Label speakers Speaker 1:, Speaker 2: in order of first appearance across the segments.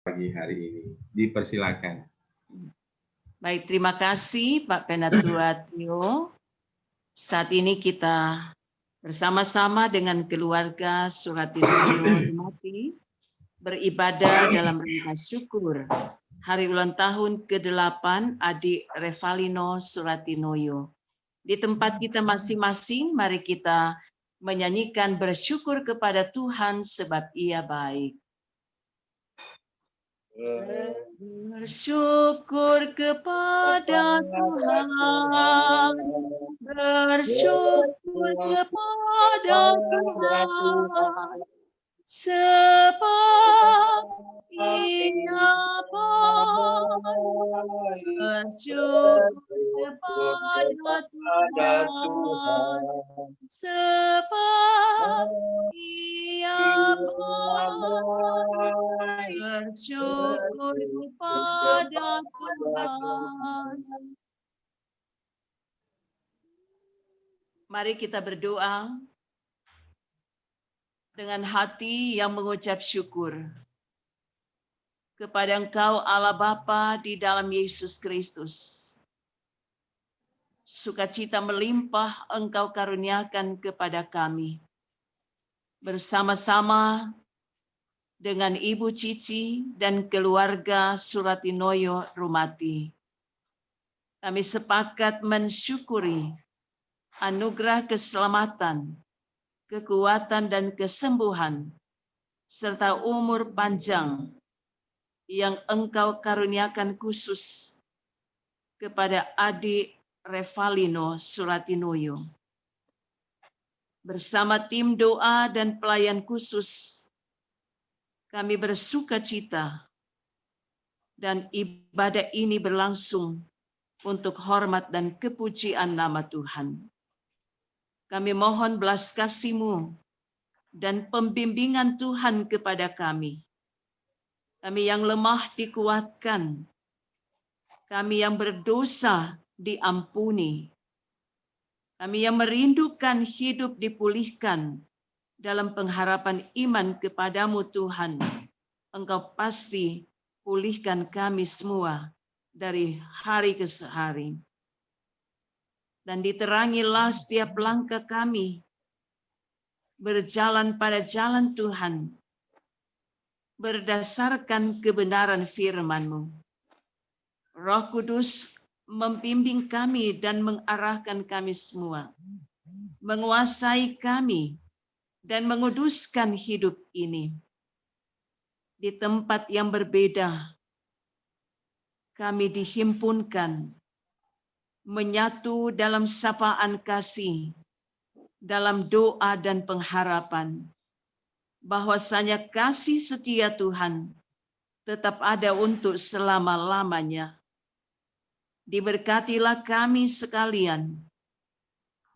Speaker 1: pagi hari ini. Dipersilakan.
Speaker 2: Baik, terima kasih Pak Penatua Tio. Saat ini kita bersama-sama dengan keluarga Suratinoyo Rumati beribadah dalam rangka syukur hari ulang tahun ke-8 adik Revalino Suratinoyo. Di tempat kita masing-masing, mari kita menyanyikan bersyukur kepada Tuhan sebab Ia baik. Bersyukur kepada Tuhan, bersyukur kepada Tuhan, sebab Ia baik. Bersyukur kepada Tuhan, sebab Ia baik. Bersyukur kepada Tuhan. Mari kita berdoa dengan hati yang mengucap syukur kepada Engkau Allah Bapa di dalam Yesus Kristus. Sukacita melimpah Engkau karuniakan kepada kami. Bersama-sama dengan Ibu Cici dan keluarga Suratinoyo Rumati. Kami sepakat mensyukuri anugerah keselamatan, kekuatan dan kesembuhan, serta umur panjang yang Engkau karuniakan khusus kepada adik Revalino Suratinoyo. Bersama tim doa dan pelayan khusus, kami bersuka cita dan ibadah ini berlangsung untuk hormat dan kepujian nama Tuhan. Kami mohon belas kasih-Mu dan pembimbingan Tuhan kepada kami. Kami yang lemah dikuatkan, kami yang berdosa diampuni, kami yang merindukan hidup dipulihkan dalam pengharapan iman kepadamu Tuhan. Engkau pasti pulihkan kami semua dari hari ke hari. Dan diterangilah setiap langkah kami berjalan pada jalan Tuhan berdasarkan kebenaran firman-Mu. Roh Kudus membimbing kami dan mengarahkan kami semua, menguasai kami dan menguduskan hidup ini. Di tempat yang berbeda, kami dihimpunkan, menyatu dalam sapaan kasih, dalam doa dan pengharapan, bahwasanya kasih setia Tuhan tetap ada untuk selama-lamanya. Diberkatilah kami sekalian,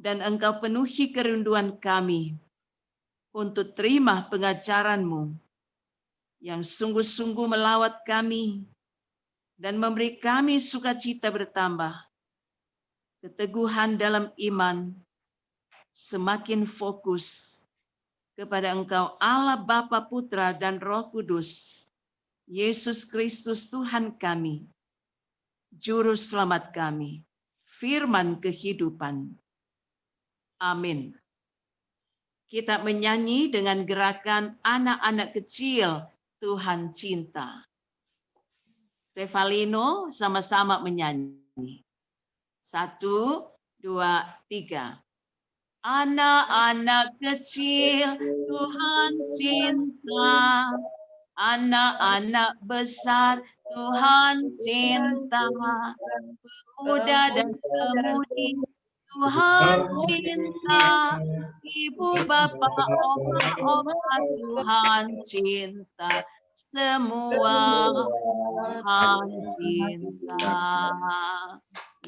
Speaker 2: dan Engkau penuhi kerinduan kami untuk terima pengajaran-Mu yang sungguh-sungguh melawat kami dan memberi kami sukacita bertambah, keteguhan dalam iman, semakin fokus kepada Engkau Allah Bapa, Putra, dan Roh Kudus, Yesus Kristus Tuhan kami, Juru Selamat kami, firman kehidupan. Amin. Kita menyanyi dengan gerakan anak-anak kecil Tuhan cinta. Revalino sama-sama menyanyi. 1, 2, 3. Anak-anak kecil Tuhan cinta, anak-anak besar Tuhan cinta, pemuda dan pemudi Tuhan cinta, ibu bapa oma Tuhan cinta, semua Tuhan cinta.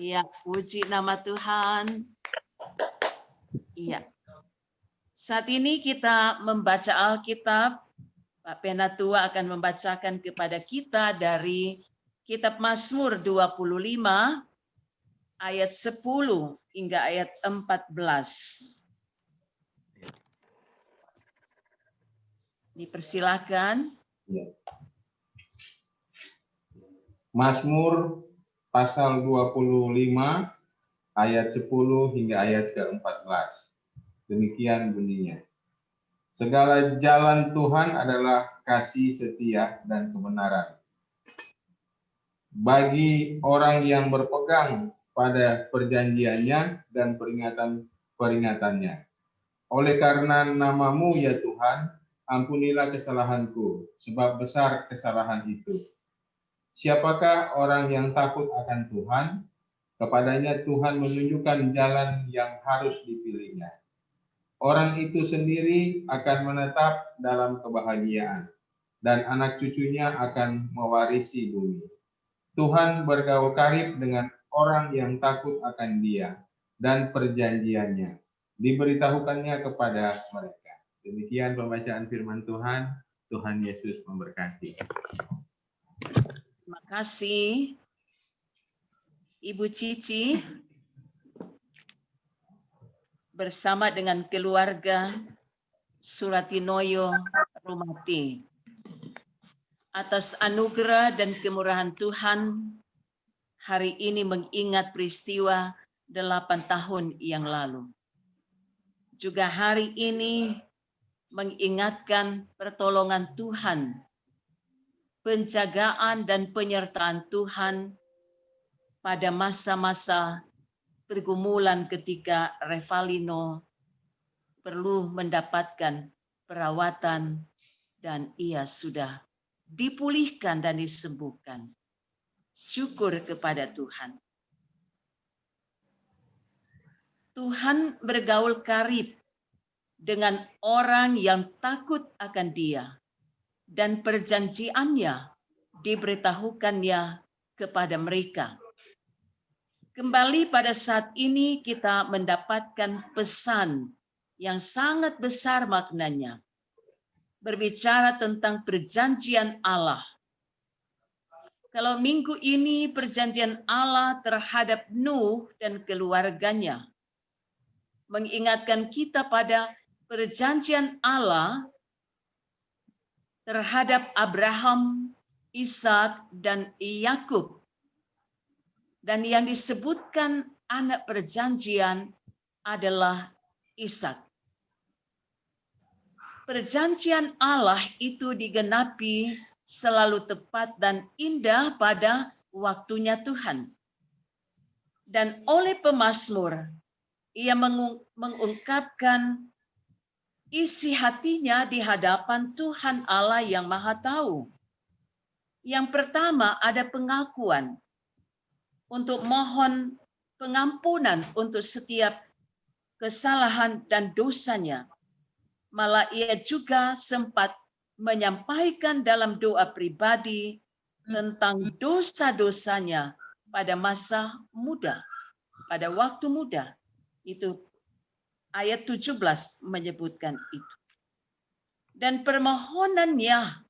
Speaker 2: Ya, puji nama Tuhan. Iya. Saat ini kita membaca Alkitab. Pak Penatua akan membacakan kepada kita dari Kitab Mazmur 25 ayat 10 hingga ayat 14. Dipersilakan.
Speaker 1: Mazmur pasal 25 ayat 10 hingga ayat ke-14. Demikian bunyinya. Segala jalan Tuhan adalah kasih, setia, dan kebenaran. Bagi orang yang berpegang pada perjanjiannya dan peringatan-peringatannya. Oleh karena nama-Mu ya Tuhan, ampunilah kesalahanku, sebab besar kesalahan itu. Siapakah orang yang takut akan Tuhan? Kepadanya Tuhan menunjukkan jalan yang harus dipilihnya. Orang itu sendiri akan menetap dalam kebahagiaan, dan anak cucunya akan mewarisi bumi. Tuhan bergaul karib dengan orang yang takut akan Dia, dan perjanjiannya diberitahukannya kepada mereka. Demikian pembacaan firman Tuhan. Tuhan Yesus memberkati.
Speaker 2: Terima kasih, Ibu Cici, bersama dengan keluarga Suratinoyo Rumati. Atas anugerah dan kemurahan Tuhan, hari ini mengingat peristiwa 8 tahun yang lalu. Juga hari ini mengingatkan pertolongan Tuhan, penjagaan dan penyertaan Tuhan pada masa-masa pergumulan ketika Revalino perlu mendapatkan perawatan dan ia sudah dipulihkan dan disembuhkan. Syukur kepada Tuhan. Tuhan bergaul karib dengan orang yang takut akan Dia dan perjanjiannya diberitahukannya kepada mereka. Kembali pada saat ini kita mendapatkan pesan yang sangat besar maknanya. Berbicara tentang perjanjian Allah. Kalau minggu ini perjanjian Allah terhadap Nuh dan keluarganya. Mengingatkan kita pada perjanjian Allah terhadap Abraham, Ishak, dan Yakub. Dan yang disebutkan anak perjanjian adalah Ishak. Perjanjian Allah itu digenapi selalu tepat dan indah pada waktunya Tuhan. Dan oleh pemazmur, ia mengungkapkan isi hatinya di hadapan Tuhan Allah yang Maha Tahu. Yang pertama ada pengakuan untuk mohon pengampunan untuk setiap kesalahan dan dosanya. Malah ia juga sempat menyampaikan dalam doa pribadi tentang dosa-dosanya pada masa muda, pada waktu muda. Itu ayat 17 menyebutkan itu. Dan permohonannya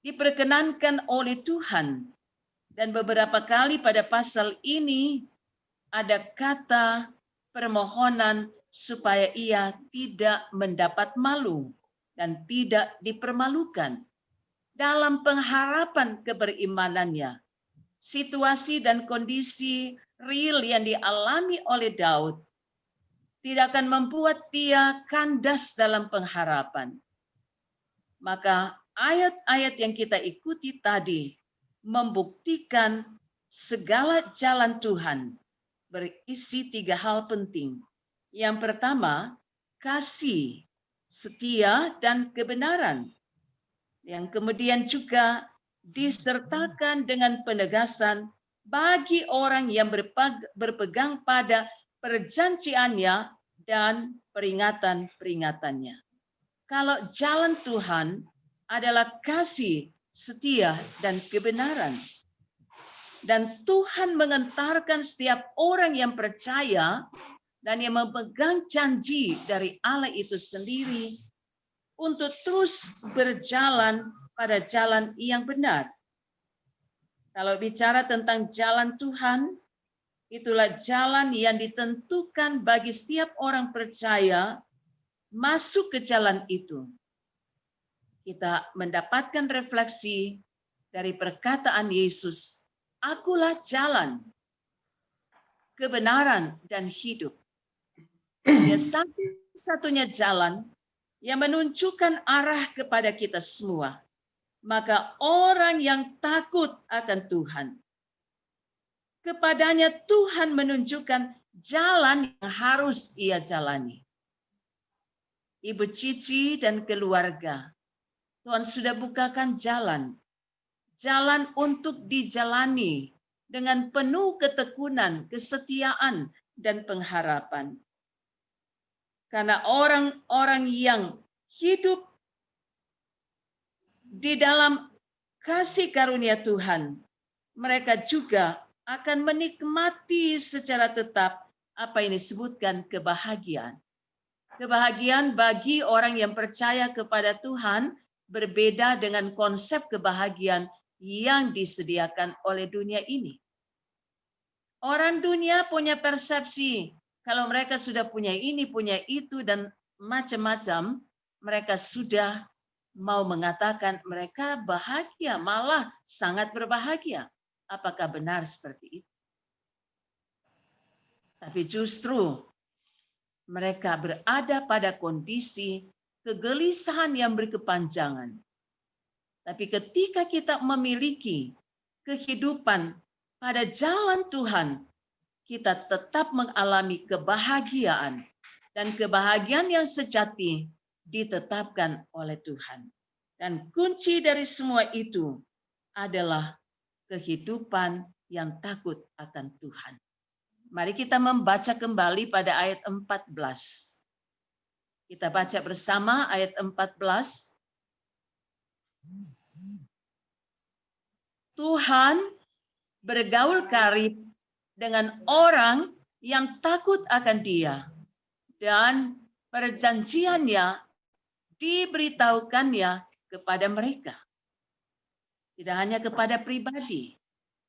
Speaker 2: diperkenankan oleh Tuhan. Dan beberapa kali pada pasal ini ada kata permohonan supaya ia tidak mendapat malu dan tidak dipermalukan dalam pengharapan keberimanannya. Situasi dan kondisi real yang dialami oleh Daud tidak akan membuat dia kandas dalam pengharapan. Maka ayat-ayat yang kita ikuti tadi membuktikan segala jalan Tuhan berisi 3 hal penting. Yang pertama, kasih, setia, dan kebenaran. Yang kemudian juga disertakan dengan penegasan bagi orang yang berpegang pada perjanjiannya dan peringatan-peringatannya. Kalau jalan Tuhan adalah kasih, setia, dan kebenaran. Dan Tuhan mengantarkan setiap orang yang percaya dan yang memegang janji dari Allah itu sendiri untuk terus berjalan pada jalan yang benar. Kalau bicara tentang jalan Tuhan, itulah jalan yang ditentukan bagi setiap orang percaya masuk ke jalan itu. Kita mendapatkan refleksi dari perkataan Yesus, "Akulah jalan, kebenaran, dan hidup." Dia satu-satunya jalan yang menunjukkan arah kepada kita semua. Maka orang yang takut akan Tuhan, kepadanya Tuhan menunjukkan jalan yang harus ia jalani. Ibu Cici dan keluarga, Tuhan sudah bukakan jalan untuk dijalani dengan penuh ketekunan, kesetiaan, dan pengharapan. Karena orang-orang yang hidup di dalam kasih karunia Tuhan, mereka juga akan menikmati secara tetap apa yang disebutkan kebahagiaan. Kebahagiaan bagi orang yang percaya kepada Tuhan berbeda dengan konsep kebahagiaan yang disediakan oleh dunia ini. Orang dunia punya persepsi, kalau mereka sudah punya ini, punya itu, dan macam-macam, mereka sudah mau mengatakan mereka bahagia, malah sangat berbahagia. Apakah benar seperti itu? Tapi justru mereka berada pada kondisi kegelisahan yang berkepanjangan. Tapi ketika kita memiliki kehidupan pada jalan Tuhan, kita tetap mengalami kebahagiaan. Dan kebahagiaan yang sejati ditetapkan oleh Tuhan. Dan kunci dari semua itu adalah kehidupan yang takut akan Tuhan. Mari kita membaca kembali pada ayat 14. Kita baca bersama ayat 14. Tuhan bergaul karib dengan orang yang takut akan Dia, dan perjanjiannya diberitahukannya kepada mereka. Tidak hanya kepada pribadi,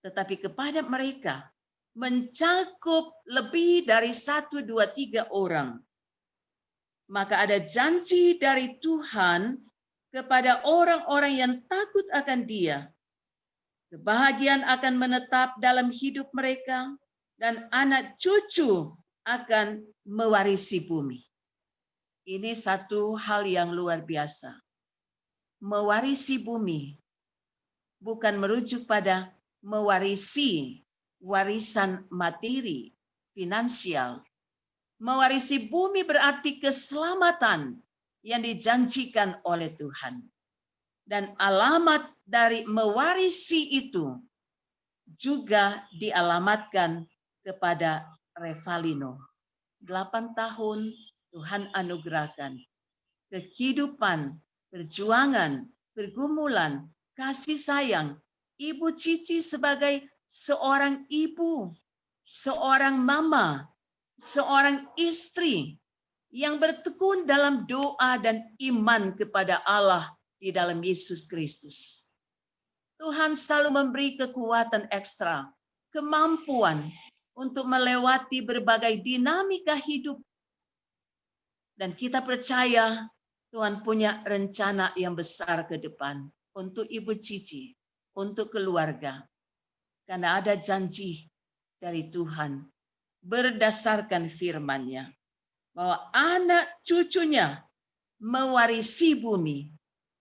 Speaker 2: tetapi kepada mereka, mencakup lebih dari 1, 2, 3 orang. Maka ada janji dari Tuhan kepada orang-orang yang takut akan Dia. Kebahagiaan akan menetap dalam hidup mereka, dan anak cucu akan mewarisi bumi. Ini satu hal yang luar biasa. Mewarisi bumi bukan merujuk pada mewarisi warisan materi, finansial. Mewarisi bumi berarti keselamatan yang dijanjikan oleh Tuhan. Dan alamat dari mewarisi itu juga dialamatkan kepada Revalino. 8 tahun Tuhan anugerahkan kehidupan, perjuangan, pergumulan, kasih sayang. Ibu Cici sebagai seorang ibu, seorang mama, seorang istri yang bertekun dalam doa dan iman kepada Allah di dalam Yesus Kristus. Tuhan selalu memberi kekuatan ekstra, kemampuan untuk melewati berbagai dinamika hidup. Dan kita percaya Tuhan punya rencana yang besar ke depan untuk Ibu Cici, untuk keluarga. Karena ada janji dari Tuhan berdasarkan firman-Nya bahwa anak cucunya mewarisi bumi.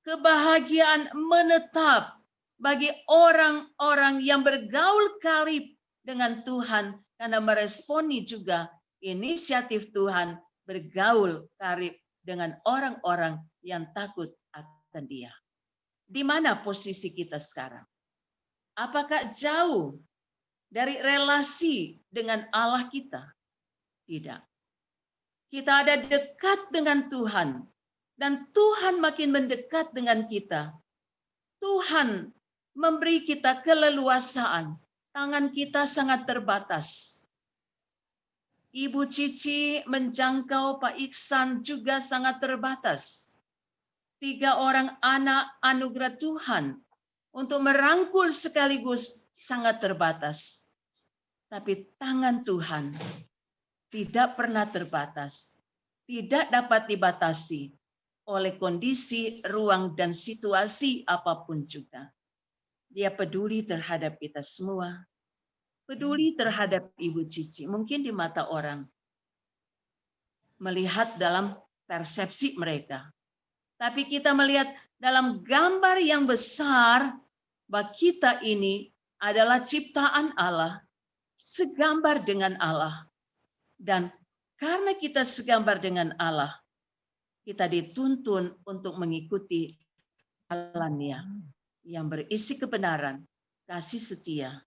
Speaker 2: Kebahagiaan menetap bagi orang-orang yang bergaul karib dengan Tuhan karena meresponi juga inisiatif Tuhan bergaul karib dengan orang-orang yang takut akan Dia. Di mana posisi kita sekarang? Apakah jauh dari relasi dengan Allah kita? Tidak. Kita ada dekat dengan Tuhan. Dan Tuhan makin mendekat dengan kita. Tuhan memberi kita keleluasaan. Tangan kita sangat terbatas. Ibu Cici menjangkau Pak Iksan juga sangat terbatas. 3 orang anak anugerah Tuhan untuk merangkul sekaligus sangat terbatas. Tapi tangan Tuhan tidak pernah terbatas. Tidak dapat dibatasi oleh kondisi, ruang, dan situasi apapun juga. Dia peduli terhadap kita semua. Peduli terhadap Ibu Cici. Mungkin di mata orang melihat dalam persepsi mereka. Tapi kita melihat dalam gambar yang besar bahwa kita ini adalah ciptaan Allah, segambar dengan Allah. Dan karena kita segambar dengan Allah, kita dituntun untuk mengikuti jalannya yang berisi kebenaran, kasih setia,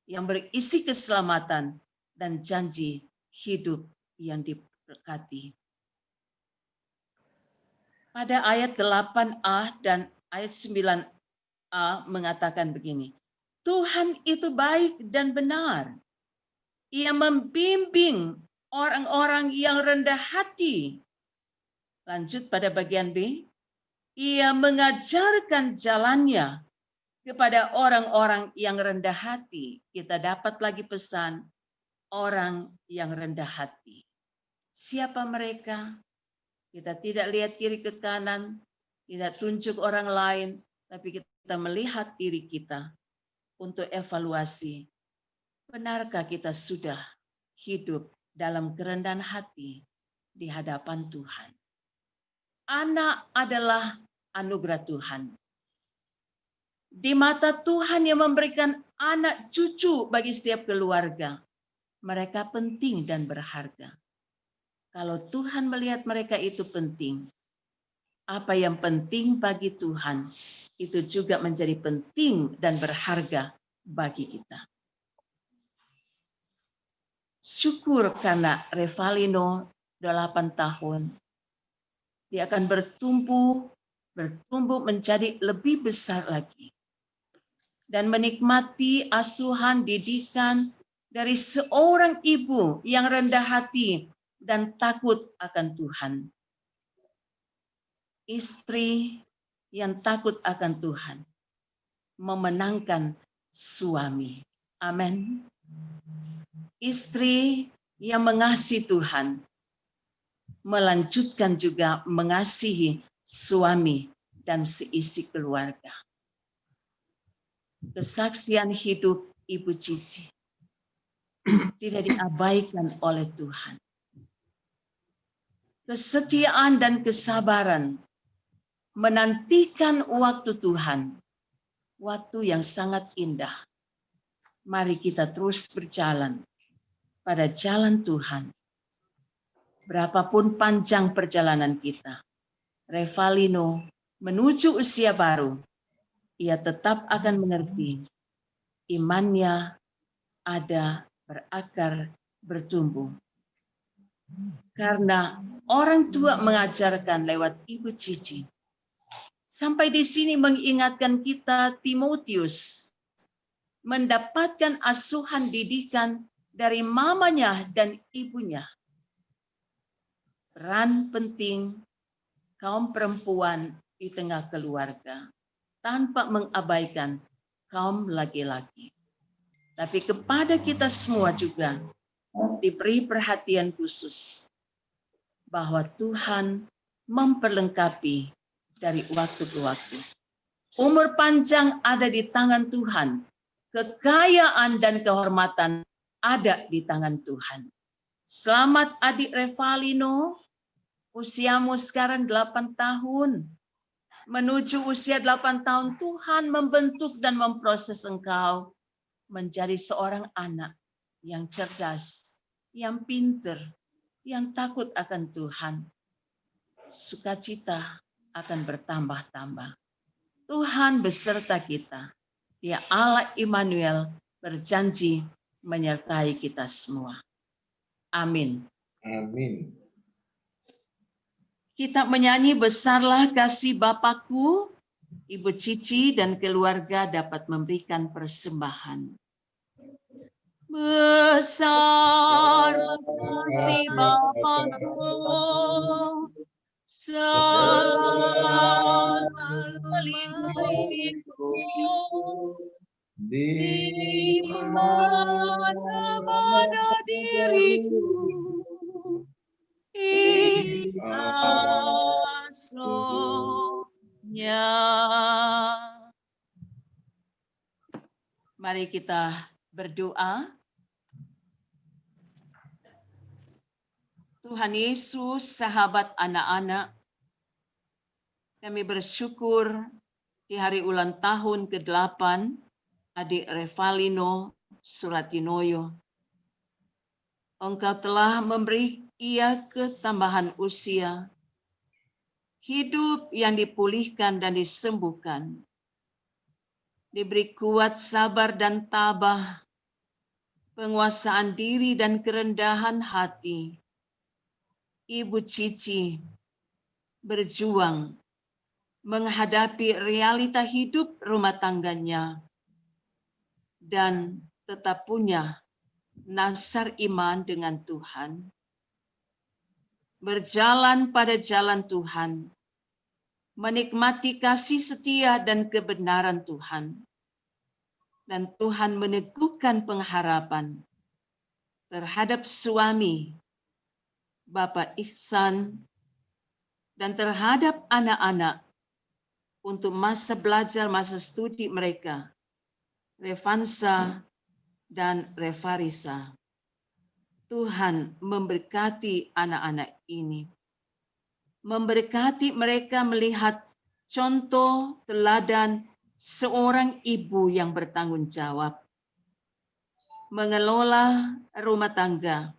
Speaker 2: yang berisi keselamatan, dan janji hidup yang diberkati. Pada ayat 8a dan ayat 9a mengatakan begini, Tuhan itu baik dan benar. Ia membimbing orang-orang yang rendah hati. Lanjut pada bagian B, ia mengajarkan jalannya kepada orang-orang yang rendah hati. Kita dapat lagi pesan, orang yang rendah hati. Siapa mereka? Kita tidak lihat kiri ke kanan, tidak tunjuk orang lain, tapi kita melihat diri kita untuk evaluasi. Benarkah kita sudah hidup dalam kerendahan hati di hadapan Tuhan? Anak adalah anugerah Tuhan. Di mata Tuhan yang memberikan anak cucu bagi setiap keluarga, mereka penting dan berharga. Kalau Tuhan melihat mereka itu penting, apa yang penting bagi Tuhan itu juga menjadi penting dan berharga bagi kita. Syukur karena Revalino 8 tahun. Dia akan bertumbuh menjadi lebih besar lagi. Dan menikmati asuhan didikan dari seorang ibu yang rendah hati dan takut akan Tuhan. Istri yang takut akan Tuhan memenangkan suami. Amin. Istri yang mengasihi Tuhan melanjutkan juga mengasihi suami dan seisi keluarga. Kesaksian hidup Ibu Cici tidak diabaikan oleh Tuhan. Kesetiaan dan kesabaran menantikan waktu Tuhan, waktu yang sangat indah. Mari kita terus berjalan pada jalan Tuhan. Berapapun panjang perjalanan kita, Revalino menuju usia baru, ia tetap akan mengerti imannya ada, berakar, bertumbuh. Karena orang tua mengajarkan lewat Ibu Cici. Sampai di sini mengingatkan kita Timotius mendapatkan asuhan didikan dari mamanya dan ibunya. Peran penting kaum perempuan di tengah keluarga tanpa mengabaikan kaum laki-laki. Tapi kepada kita semua juga diberi perhatian khusus bahwa Tuhan memperlengkapi dari waktu ke waktu. Umur panjang ada di tangan Tuhan. Kekayaan dan kehormatan ada di tangan Tuhan. Selamat adik Revalino, usiamu sekarang 8 tahun. Menuju usia 8 tahun, Tuhan membentuk dan memproses engkau menjadi seorang anak yang cerdas, yang pinter, yang takut akan Tuhan. Sukacita akan bertambah-tambah. Tuhan beserta kita. Dia Allah Immanuel berjanji menyertai kita semua. Amin.
Speaker 1: Amin.
Speaker 2: Kita menyanyi Besarlah Kasih Bapakku, Ibu Cici dan keluarga dapat memberikan persembahan. Besarlah kasih Bapakku, selalu melindungiku di mana-mana diriku asuhnya. Mari kita berdoa. Tuhan Yesus, sahabat anak-anak, kami bersyukur di hari ulang tahun ke-8 adik Revalino Suratinoyo. Engkau telah memberi ia ketambahan usia, hidup yang dipulihkan dan disembuhkan, diberi kuat sabar dan tabah, penguasaan diri dan kerendahan hati. Ibu Cici berjuang menghadapi realita hidup rumah tangganya dan tetap punya nasar iman dengan Tuhan. Berjalan pada jalan Tuhan, menikmati kasih setia dan kebenaran Tuhan. Dan Tuhan meneguhkan pengharapan terhadap suami, Bapak Ihsan, dan terhadap anak-anak untuk masa belajar, masa studi mereka, Revansa dan Revarisa. Tuhan memberkati anak-anak ini. Memberkati mereka melihat contoh teladan seorang ibu yang bertanggung jawab. Mengelola rumah tangga.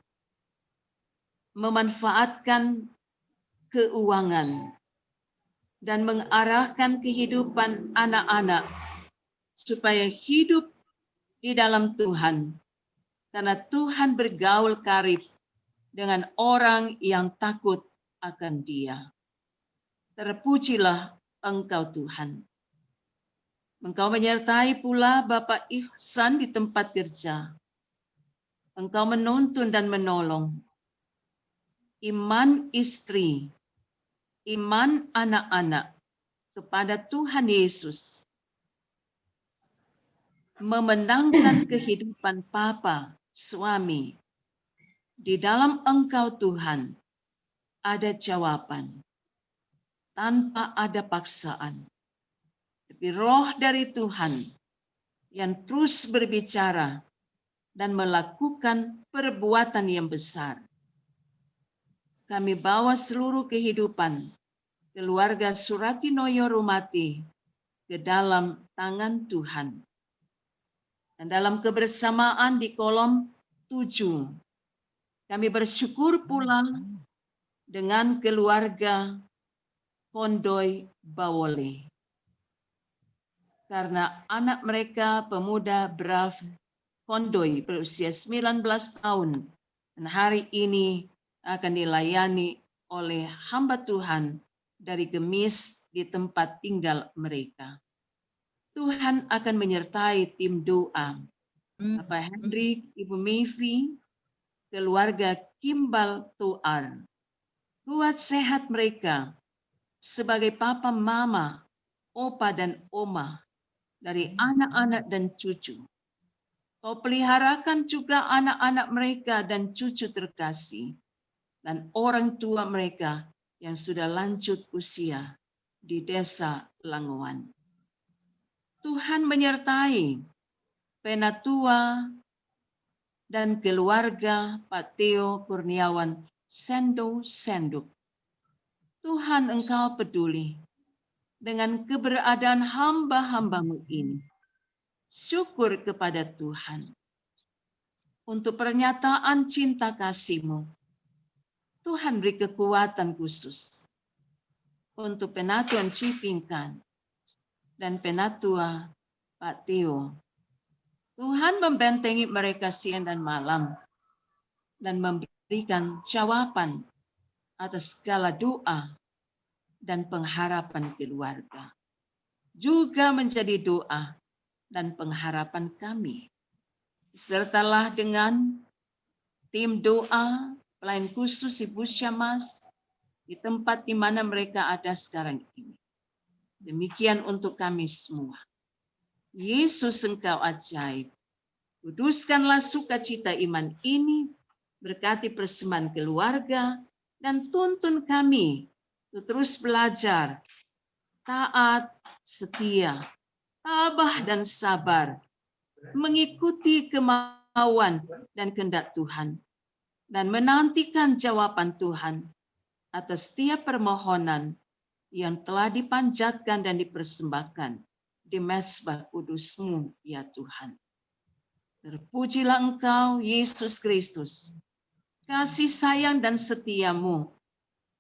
Speaker 2: Memanfaatkan keuangan. Dan mengarahkan kehidupan anak-anak supaya hidup di dalam Tuhan. Karena Tuhan bergaul karib dengan orang yang takut akan Dia. Terpujilah Engkau Tuhan. Engkau menyertai pula Bapak Ihsan di tempat kerja. Engkau menuntun dan menolong. Iman istri, iman anak-anak kepada Tuhan Yesus. Memenangkan kehidupan papa, suami. Di dalam Engkau Tuhan ada jawaban. Tanpa ada paksaan. Tapi roh dari Tuhan yang terus berbicara dan melakukan perbuatan yang besar. Kami bawa seluruh kehidupan keluarga Suratinoyo Rumati ke dalam tangan Tuhan. Dan dalam kebersamaan di kolom 7, kami bersyukur pula dengan keluarga Kondoy Bawole. Karena anak mereka pemuda Brav Kondoy berusia 19 tahun. Dan hari ini akan dilayani oleh hamba Tuhan dari Gemis di tempat tinggal mereka. Tuhan akan menyertai tim doa. Bapak Hendrik, Ibu Mevi, keluarga Kimbal Tuar. Kuat sehat mereka sebagai papa, mama, opa, dan oma dari anak-anak dan cucu. Kau peliharakan juga anak-anak mereka dan cucu terkasih dan orang tua mereka yang sudah lanjut usia di desa Langowan. Tuhan menyertai Penatua dan keluarga Pak Theo Kurniawan Senduk. Tuhan, Engkau peduli dengan keberadaan hamba-hambamu ini. Syukur kepada Tuhan untuk pernyataan cinta kasih-Mu. Tuhan beri kekuatan khusus untuk Penatuan Cipingkan dan Penatua Pak Theo. Tuhan membentengi mereka siang dan malam dan memberikan jawaban atas segala doa dan pengharapan keluarga. Juga menjadi doa dan pengharapan kami. Sertalah dengan tim doa, pelayan khusus Ibu Syamas, di tempat di mana mereka ada sekarang ini. Demikian untuk kami semua. Yesus, Engkau ajaib. Kuduskanlah sukacita iman ini, berkati persembahan keluarga, dan tuntun kami untuk terus belajar, taat, setia, tabah, dan sabar mengikuti kemauan dan kehendak Tuhan, dan menantikan jawaban Tuhan atas setiap permohonan yang telah dipanjatkan dan dipersembahkan di mezbah kudus-Mu, ya Tuhan. Terpujilah Engkau, Yesus Kristus. Kasih sayang dan setia-Mu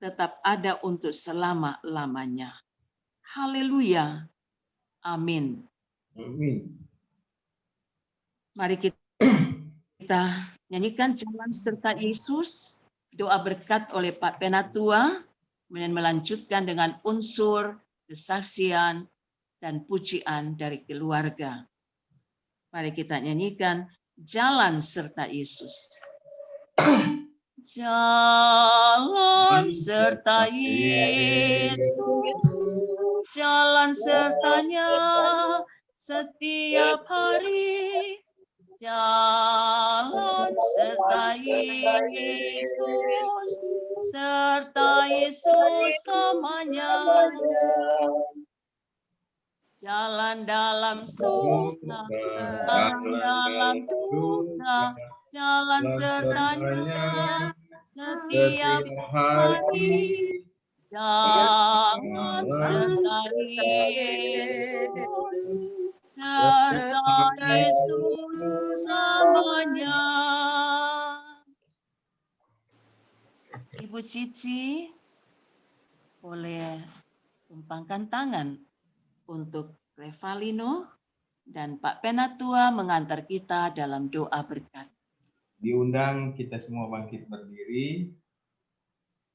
Speaker 2: tetap ada untuk selama-lamanya. Haleluya. Amin.
Speaker 1: Amin.
Speaker 2: Mari kita nyanyikan Jalan Serta Yesus, doa berkat oleh Pak Penatua, kemudian melanjutkan dengan unsur kesaksian dan pujian dari keluarga. Mari kita nyanyikan Jalan Serta Yesus. Jalan serta Yesus, jalan sertanya setiap hari. Jalan serta Yesus, serta Yesus selamanya. Jalan dalam suka, jalan dalam duka, jalan sertanya setiap hari. Jalan serta Yesus, serta Yesus selamanya. Ibu Cici boleh tumpangkan tangan untuk Revalino dan Pak Penatua mengantar kita dalam doa berkat.
Speaker 1: Diundang kita semua bangkit berdiri.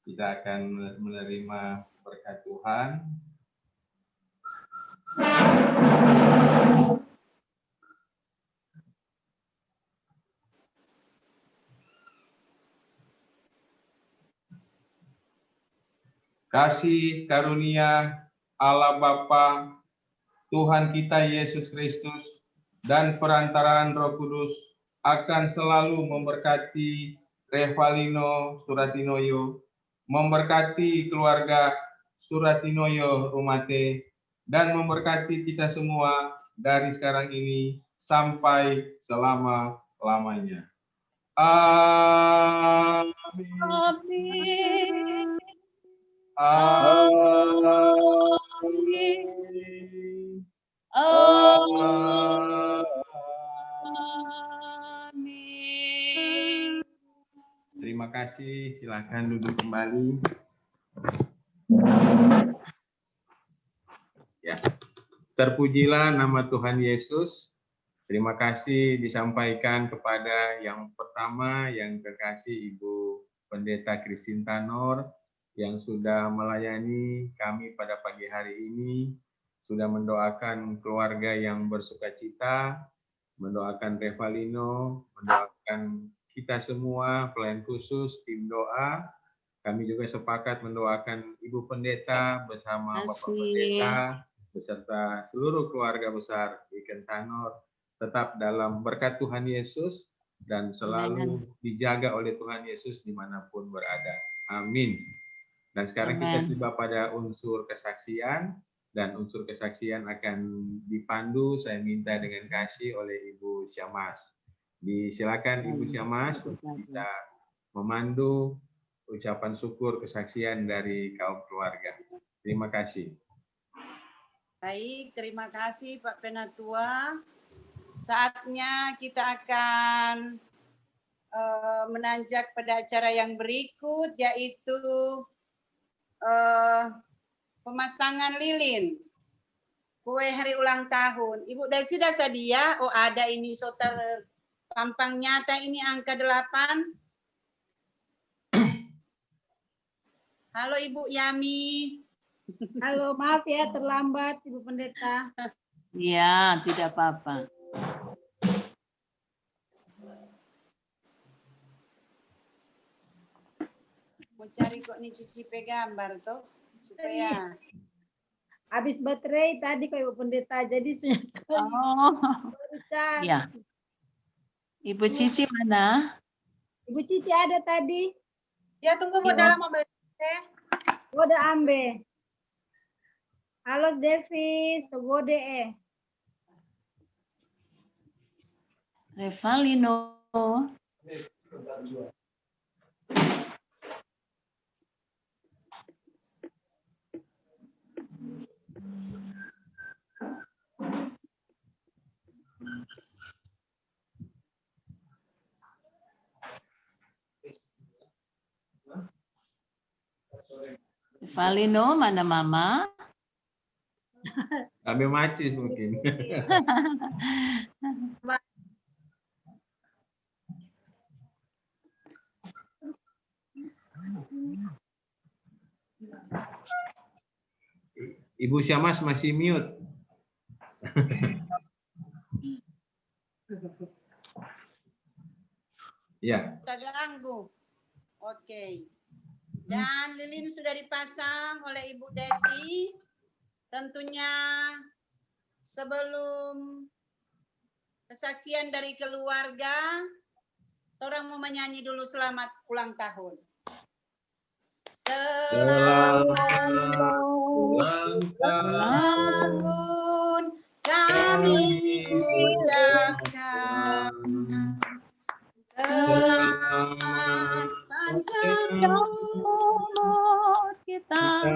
Speaker 1: Kita akan menerima berkat Tuhan. Kasih karunia Allah Bapa, Tuhan kita Yesus Kristus, dan perantaraan Roh Kudus akan selalu memberkati Revalino Suratinoyo, memberkati keluarga Suratinoyo Rumate, dan memberkati kita semua dari sekarang ini sampai selama-lamanya. Amin.
Speaker 2: Amin.
Speaker 1: Amin.
Speaker 2: Amin.
Speaker 1: Terima kasih, silakan duduk kembali. Ya, terpujilah nama Tuhan Yesus. Terima kasih disampaikan kepada yang pertama, yang terkasih Ibu Pendeta Christine Tanor, yang sudah melayani kami pada pagi hari ini, sudah mendoakan keluarga yang bersukacita, mendoakan Revalino, mendoakan kita semua, pelayan khusus, tim doa. Kami juga sepakat mendoakan Ibu Pendeta bersama Bapak Pendeta, beserta seluruh keluarga besar Weekend Tanor, tetap dalam berkat Tuhan Yesus dan selalu dijaga oleh Tuhan Yesus dimanapun berada. Amin. Dan sekarang kita tiba pada unsur kesaksian, dan unsur kesaksian akan dipandu, saya minta dengan kasih oleh Ibu Syamas. Disilakan Ibu Syamas bisa memandu ucapan syukur kesaksian dari kaum keluarga. Terima kasih.
Speaker 3: Baik, terima kasih Pak Penatua. Saatnya kita akan menanjak pada acara yang berikut, yaitu pemasangan lilin kue hari ulang tahun. Ibu Desi dah sedia? Oh, ada ini soter pampang nyata ini angka 8. Halo Ibu Yami.
Speaker 4: Halo, maaf ya terlambat Ibu Pendeta.
Speaker 2: Ya, tidak apa-apa.
Speaker 3: Mau cari kok nih Cici gambar tuh supaya
Speaker 4: habis baterai tadi kok Ibu Pendeta, jadi
Speaker 2: Oh, ya. Ibu Cici mana?
Speaker 4: Ibu Cici ada tadi.
Speaker 3: ya tunggu mau dalam mobil.
Speaker 4: Gode ambe. Halo Devi, segode
Speaker 2: Revalino. Revalino, mana Mama?
Speaker 1: Ambil macis mungkin. Ibu Syamas masih mute. Ya.
Speaker 3: Kita ganggu. Oke. Dan lilin sudah dipasang oleh Ibu Desi. Tentunya sebelum kesaksian dari keluarga, orang mau menyanyi dulu selamat ulang tahun. Selamat
Speaker 1: ulang
Speaker 3: tahun kami ucapkan. Selamat panjang
Speaker 2: umur kita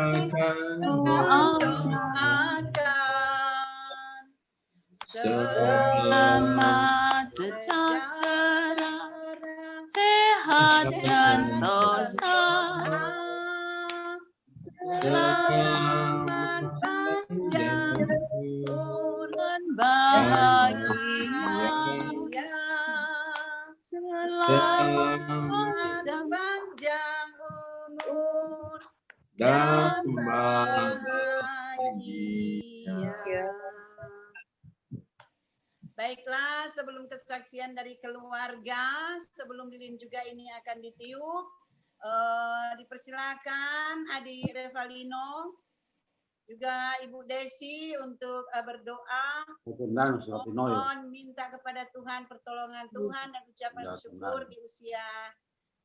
Speaker 3: doakan.
Speaker 2: selamat sejahtera, sehat sentosa,
Speaker 3: selamat panjang
Speaker 2: umur bahagia,
Speaker 3: selamat panjang umur
Speaker 1: dan
Speaker 3: bahagia. Baiklah, sebelum kesaksian dari keluarga, sebelum lilin juga ini akan ditiup, dipersilakan Adik Revalino, juga Ibu Desi untuk berdoa. Mohon minta kepada Tuhan pertolongan Tuhan dan ucapan syukur di usia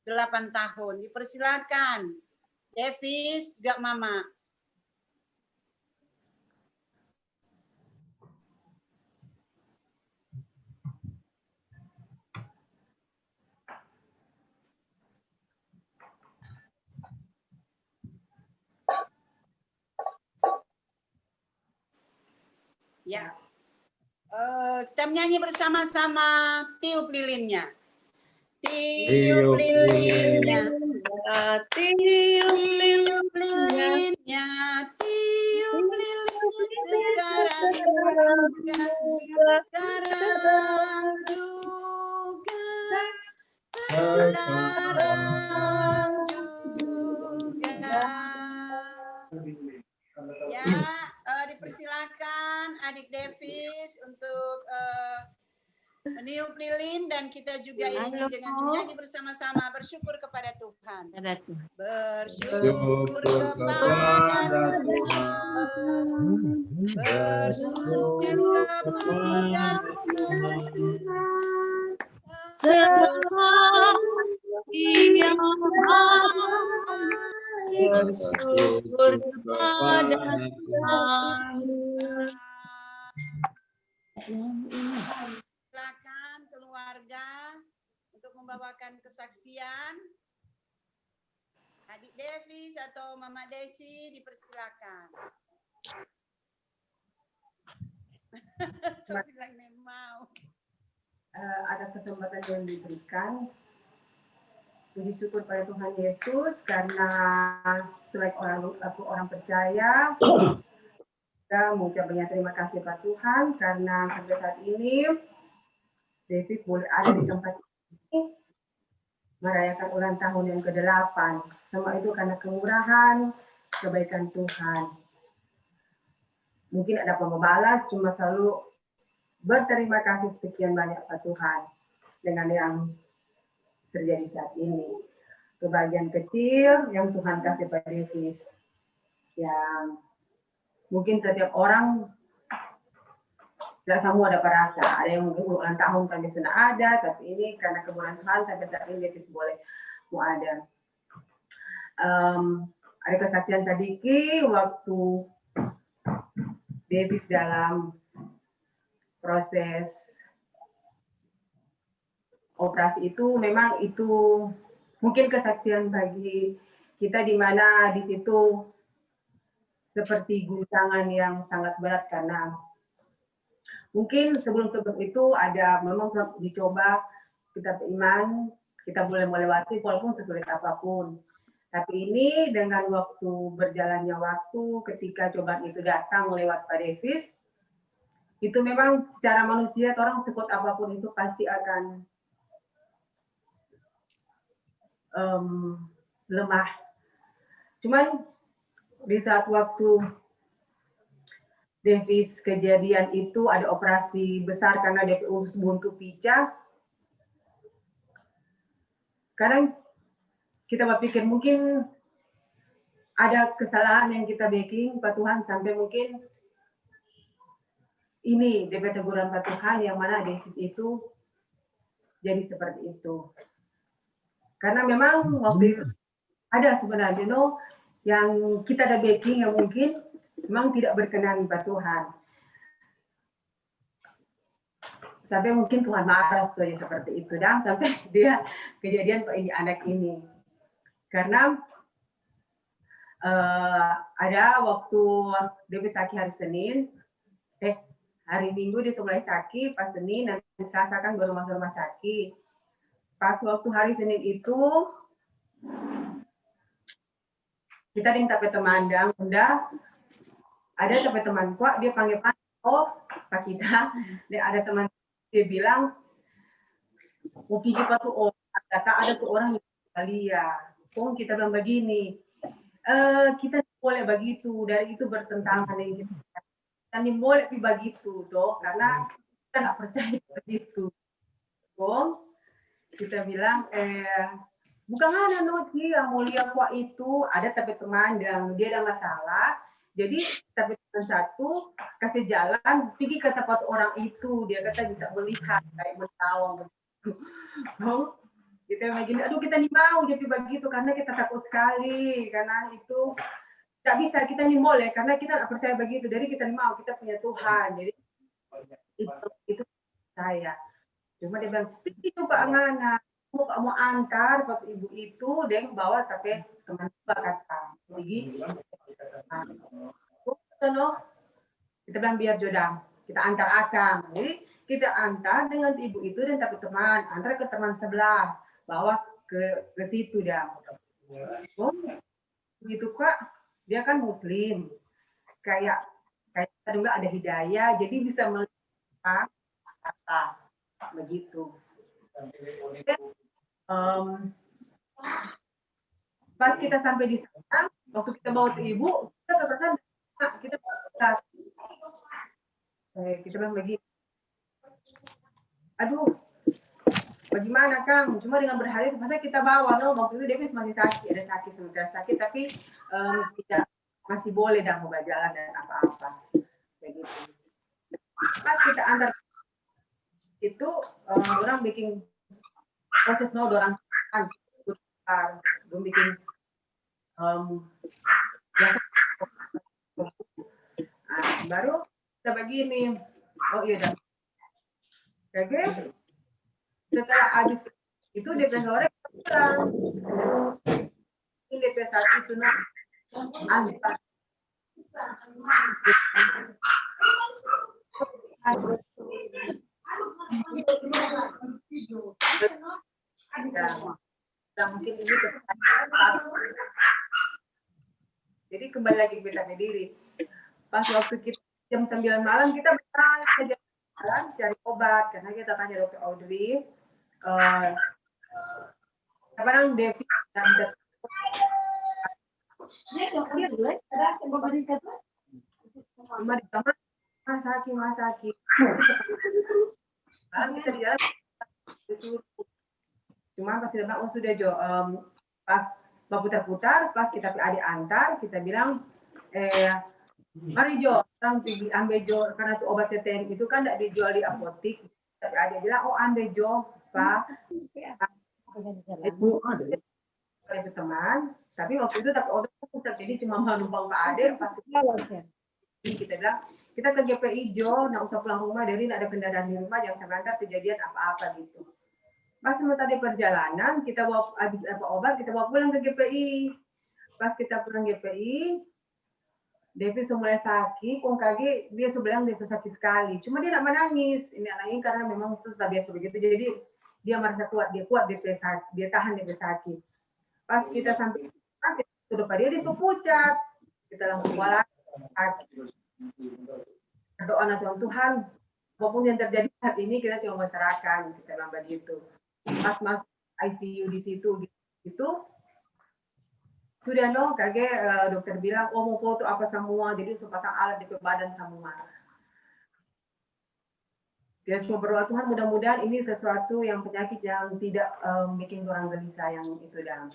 Speaker 3: 8 tahun. Dipersilakan. Davis juga Mama. Ya, kita menyanyi bersama-sama tiup lilinnya. Tiup lilinnya, tiup lilinnya, tiup lilinnya sekarang juga, sekarang juga. Ya, dipersilakan Adik Davis untuk meniup lilin dan kita juga iringi dengan menyanyi bersama-sama bersyukur kepada Tuhan. Bersyukur kepada Tuhan. Bersyukur kepada Tuhan.
Speaker 2: Bersyukur kepada Tuhan.
Speaker 3: Silakan keluarga untuk membawakan kesaksian. Adik Davis atau Mama Desi dipersilakan. Saya bilang mau.
Speaker 5: Ada kesempatan yang diberikan. Puji syukur pada Tuhan Yesus karena selain orang percaya, kita mengucap banyak terima kasih pada Tuhan karena sampai saat ini Davis boleh ada di tempat ini merayakan ulang tahun yang ke-8. Semua itu karena kemurahan, kebaikan Tuhan. Mungkin ada pembalas, cuma selalu berterima kasih sekian banyak pada Tuhan dengan yang terjadi saat ini. Kebahagiaan kecil yang Tuhan kasih pada Davis. Yang mungkin setiap orang tidak semua dapat rasa. Ada yang mungkin ulang tahun kami sudah ada, tapi ini karena kemurahan Tuhan sampai saat ini Davis boleh mau ada. Ada kesaksian sedikit waktu Davis dalam proses operasi itu memang itu mungkin kesaksian bagi kita di mana di situ seperti guncangan yang sangat berat karena mungkin sebelum itu ada memang dicoba kita beriman, kita boleh melewati walaupun sesulit apapun. Tapi ini dengan waktu berjalannya waktu ketika cobaan itu datang lewat Pak Davis, itu memang secara manusia orang sekuat apapun itu pasti akan lemah. Cuman di saat waktu Davis kejadian itu ada operasi besar karena DP usus buntu picah. Kadang kita berpikir mungkin ada kesalahan yang kita bikin Pak Tuhan sampai mungkin ini DP teguran Pak Tuhan yang mana Davis itu jadi seperti itu. Karena memang waktu itu ada sebenarnya yang kita ada baking yang mungkin memang tidak berkenan Pak Tuhan. Sampai mungkin Tuhan marah seperti itu dan sampai dia kejadian Pak ini anak ini. Karena ada waktu dia sakit hari Senin, hari Minggu dia mulai sakit, pas Senin nanti Selasa kan baru masuk rumah sakit. Pas waktu hari Senin itu kita minta ke teman dan udah ada teman kuat dia panggil Pak kita, dia ada teman dia bilang mau pergi Pak tuh kata ada tuh orang yang Italia. Kita bilang begini, kita boleh begitu, dari itu bertentangan dengan kita. Kita boleh begitu toh, karena kita nggak percaya begitu. Kita bilang bukan ada sih yang mulia kuat itu ada tapi teman dan dia ada masalah. Jadi tapi teman satu kasih jalan pergi ke tempat orang itu, dia kata bisa melihat kayak mentawang begitu. Kita begini, aduh kita nih mau jadi begitu karena kita takut sekali karena itu tak bisa kita nih boleh karena kita nggak percaya begitu, jadi kita nih mau kita punya Tuhan, jadi itu saya. Cuma dia bilang, itu Pak Ngana, mau antar waktu ibu itu dia bawa tapi teman kata, jadi kita bilang biar jodoh, kita antar akang, jadi kita antar dengan ibu itu dan tapi teman, antar ke teman sebelah. Bawa ke situ dah. Begitu Kak, dia kan Muslim, kayak juga ada hidayah, jadi bisa melihat kata begitu. Pas kita sampai di sana, waktu kita bawa ke ibu, kita terkesan kita bilang begitu. Aduh. Bagaimana Kang? Cuma dengan berhari masa kita bawa, waktu itu dia masih sakit, ada sakit sementara sakit, tapi tidak masih boleh dah mau jalan dan apa-apa, begitu. Pas kita antar itu orang bikin proses orang belum bikin baru kita begini, oh iya dah, kayak setelah habis itu DP sore bilang ini DP saat itu antar mungkin ini jadi kembali lagi kita ke diri pas waktu kita jam 9 malam kita berjalan saja cari obat karena kita tanya Dokter Audrey sekarang Devi dan cuma di kamar masaki malam kita di jalan cuma pas kita bilang sudah Jo pas putar-putar pas kita adik antar kita bilang mari Jo orang pergi ambil Jo karena tuh obat CTM itu kan tidak dijual di apotik tapi adik bilang ambil Jo Pak itu teman tapi waktu itu tapi obat tetap jadi cuma mau numpang Pak Ade pasti kita bilang kita ke GPI Jo nggak usah pulang rumah dari nggak ada kendaraan di rumah jangan sampai nanti kejadian apa-apa gitu Pas mau tadi perjalanan, kita bawa habis obat, kita bawa pulang ke GPI. Pas kita pulang GPI, Devi mulai sakit, kok kaget, dia bilang dia sakit sekali. Cuma dia tidak menangis. Ini anaknya karena memang susah biasa begitu. Jadi dia merasa kuat, dia sakit, dia tahan dia sakit. Pas kita sampai ke depan dia pucat. Kita langsung balik sakit. Berdoa Tuhan, apapun yang terjadi saat ini kita cuma serahkan, kita bilang begitu. Pas masuk ICU di situ gitu, sudah kaget dokter bilang mau foto apa semua, jadi pasang alat di badan semua. Dia cuma berdoa Tuhan mudah-mudahan ini sesuatu yang penyakit yang tidak bikin orang gelisah yang itu dan.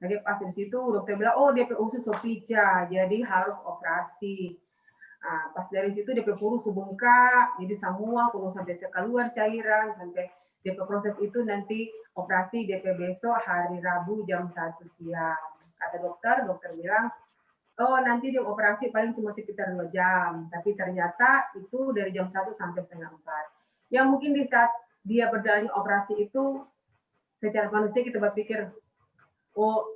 Speaker 5: Jadi pas di situ dokter bilang DP usus pica, jadi harus operasi. Nah, pas dari situ DP usus bengkak, jadi semua kalau sampai keluar cairan sampai DP proses itu nanti operasi DP besok hari Rabu jam 1 siang. Kata dokter bilang, nanti dia operasi paling cuma sekitar 2 jam. Tapi ternyata itu dari jam 1 sampai setengah 4. Yang mungkin di saat dia berjalan operasi itu, secara manusia kita berpikir,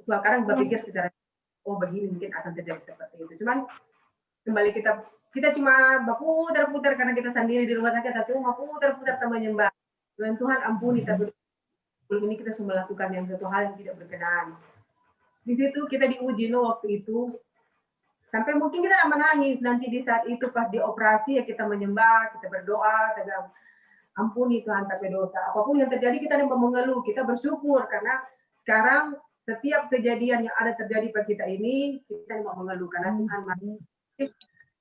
Speaker 5: sekarang berpikir secara, begini mungkin akan terjadi seperti itu. Cuman kembali kita cuma berputar-putar karena kita sendiri di rumah sakit, kita cuma putar-putar sama menyembah. Tuhan ampuni, tapi belum ini kita semua melakukan yang satu hal yang tidak berkenan. Di situ kita diuji waktu itu sampai mungkin kita tidak menangis nanti di saat itu pas dioperasi ya kita menyembah, kita berdoa, kita ampuni Tuhan tapi dosa. Apapun yang terjadi kita tidak mengeluh, kita bersyukur karena sekarang setiap kejadian yang ada terjadi pada kita ini kita tidak mengeluh karena Tuhan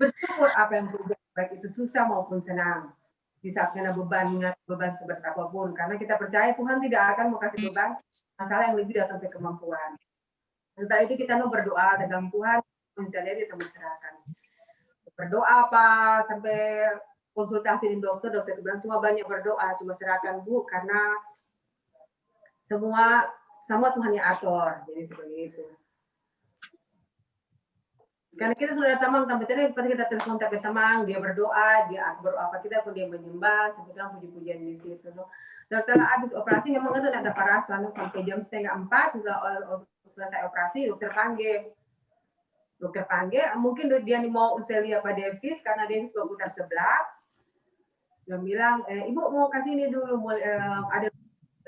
Speaker 5: bersyukur apa yang terjadi baik itu susah maupun senang. Di saat kena beban seberat apapun karena kita percaya Tuhan tidak akan mau kasih beban masalah yang lebih datang ke kemampuan. Setelah itu kita berdoa dalam Tuhan, mencari kita mencerahkan. Berdoa apa sampai konsultasi dengan dokter bilang cuma banyak berdoa, cuma serahkan Bu karena semua Tuhan yang atur, jadi seperti itu. Karena kita sudah tamang, seperti kita telepon tapi tamang, dia berdoa apa kita pun dia menyembah, sampai kita puji-pujian di situ. Setelah habis operasi memang itu ada parasan sampai jam 3:30 sudah selesai operasi, dokter panggil, mungkin dia mau lihat Pak Davis karena Davis berputar sebelah. Dia bilang, Ibu mau kasih ini dulu, ada